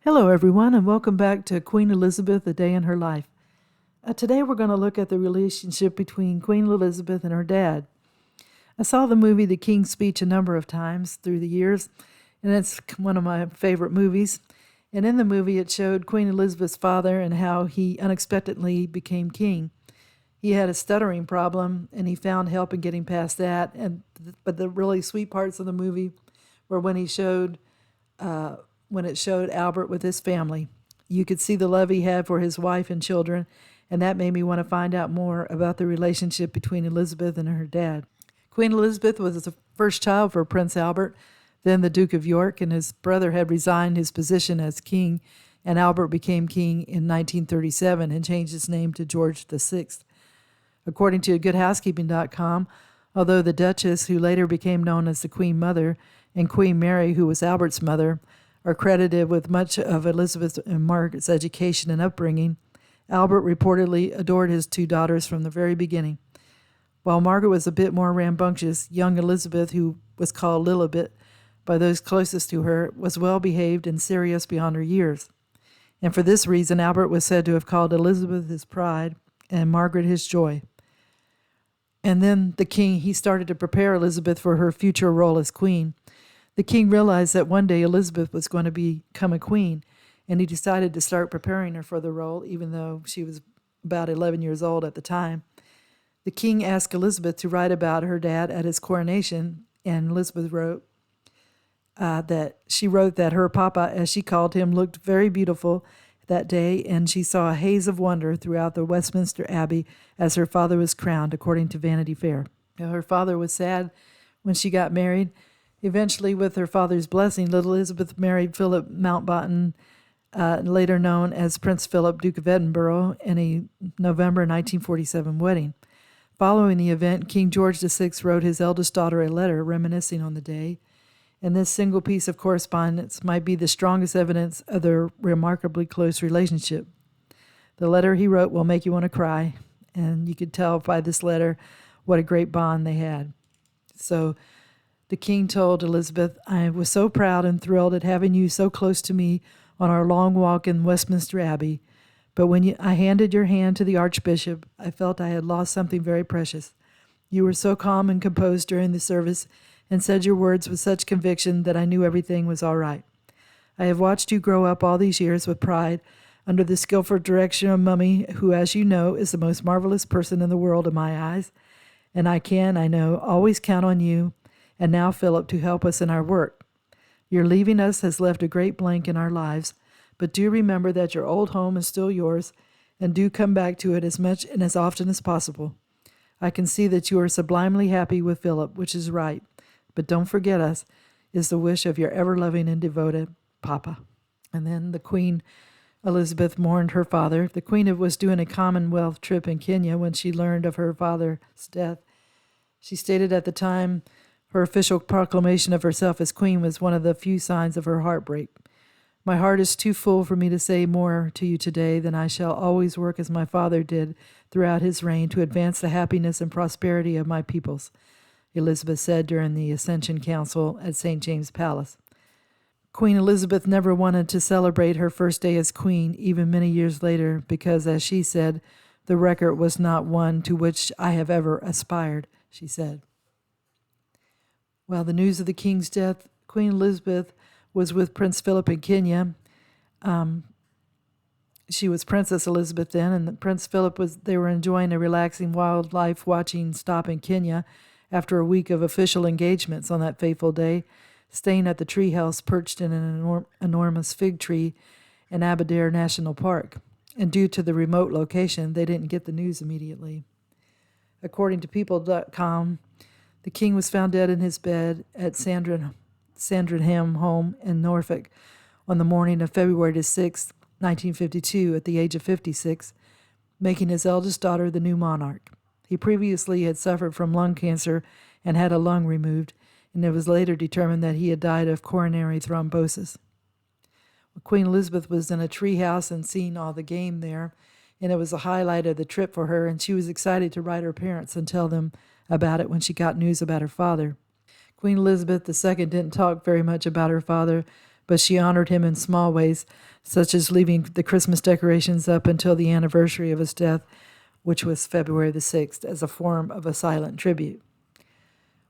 Hello, everyone, and welcome back to Queen Elizabeth, A Day in Her Life. Today, we're going to look at the relationship between Queen Elizabeth and her dad. I saw the movie The King's Speech a number of times through the years, and it's one of my favorite movies. And in the movie, it showed Queen Elizabeth's father and how he unexpectedly became king. He had a stuttering problem, and he found help in getting past that. But the really sweet parts of the movie were when it showed Albert with his family. You could see the love he had for his wife and children, and that made me want to find out more about the relationship between Elizabeth and her dad. Queen Elizabeth was the first child for Prince Albert, then the Duke of York, and his brother had resigned his position as king, and Albert became king in 1937 and changed his name to George VI. According to GoodHousekeeping.com, although the Duchess, who later became known as the Queen Mother, and Queen Mary, who was Albert's mother, are credited with much of Elizabeth and Margaret's education and upbringing, Albert reportedly adored his two daughters from the very beginning. While Margaret was a bit more rambunctious, young Elizabeth, who was called Lilibet by those closest to her, was well behaved and serious beyond her years. And for this reason, Albert was said to have called Elizabeth his pride and Margaret his joy. And then the king, he started to prepare Elizabeth for her future role as queen. The king realized that one day Elizabeth was going to become a queen, and he decided to start preparing her for the role, even though she was about 11 years old at the time. The king asked Elizabeth to write about her dad at his coronation, and Elizabeth wrote that her papa, as she called him, looked very beautiful that day, and she saw a haze of wonder throughout the Westminster Abbey as her father was crowned, according to Vanity Fair. Now, her father was sad when she got married. Eventually, with her father's blessing, little Elizabeth married Philip Mountbatten, later known as Prince Philip, Duke of Edinburgh, in a November 1947 wedding. Following the event, King George VI wrote his eldest daughter a letter reminiscing on the day, and this single piece of correspondence might be the strongest evidence of their remarkably close relationship. The letter he wrote will make you want to cry, and you could tell by this letter what a great bond they had. So, the king told Elizabeth, "I was so proud and thrilled at having you so close to me on our long walk in Westminster Abbey. But when I handed your hand to the Archbishop, I felt I had lost something very precious. You were so calm and composed during the service and said your words with such conviction that I knew everything was all right. I have watched you grow up all these years with pride under the skillful direction of Mummy, who, as you know, is the most marvelous person in the world in my eyes. And I know, always count on you and now Philip to help us in our work. Your leaving us has left a great blank in our lives, but do remember that your old home is still yours, and do come back to it as much and as often as possible. I can see that you are sublimely happy with Philip, which is right, but don't forget us, is the wish of your ever-loving and devoted Papa." And then the Queen Elizabeth mourned her father. The Queen was doing a Commonwealth trip in Kenya when she learned of her father's death. She stated at the time, her official proclamation of herself as queen was one of the few signs of her heartbreak. "My heart is too full for me to say more to you today than I shall always work as my father did throughout his reign to advance the happiness and prosperity of my peoples," Elizabeth said during the Ascension Council at St. James Palace. Queen Elizabeth never wanted to celebrate her first day as queen, even many years later, because, as she said, "the record was not one to which I have ever aspired," she said. Well, the news of the king's death, Queen Elizabeth was with Prince Philip in Kenya. She was Princess Elizabeth then, and Prince Philip they were enjoying a relaxing wildlife watching stop in Kenya after a week of official engagements on that fateful day, staying at the treehouse perched in an enormous fig tree in Aberdare National Park. And due to the remote location, they didn't get the news immediately. According to People.com, the king was found dead in his bed at Sandringham home in Norfolk on the morning of February 6, 1952, at the age of 56, making his eldest daughter the new monarch. He previously had suffered from lung cancer and had a lung removed, and it was later determined that he had died of coronary thrombosis. Queen Elizabeth was in a treehouse and seeing all the game there, and it was a highlight of the trip for her, and she was excited to write her parents and tell them about it when she got news about her father. Queen Elizabeth II didn't talk very much about her father, but she honored him in small ways, such as leaving the Christmas decorations up until the anniversary of his death, which was February the 6th, as a form of a silent tribute.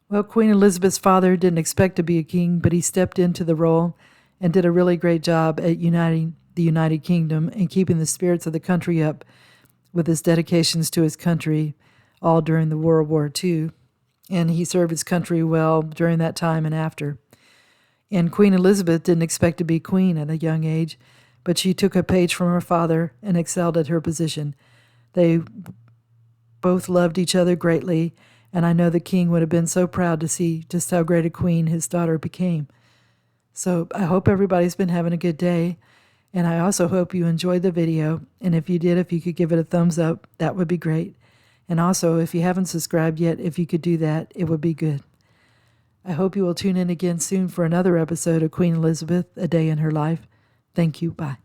Well, Queen Elizabeth's father didn't expect to be a king, but he stepped into the role and did a really great job at uniting the United Kingdom and keeping the spirits of the country up with his dedications to his country, all during the World War II. And he served his country well during that time and after. And Queen Elizabeth didn't expect to be queen at a young age, but she took a page from her father and excelled at her position. They both loved each other greatly, and I know the king would have been so proud to see just how great a queen his daughter became. So I hope everybody's been having a good day, and I also hope you enjoyed the video, and if you did, if you could give it a thumbs up, that would be great. And also, if you haven't subscribed yet, if you could do that, it would be good. I hope you will tune in again soon for another episode of Queen Elizabeth, A Day in Her Life. Thank you. Bye.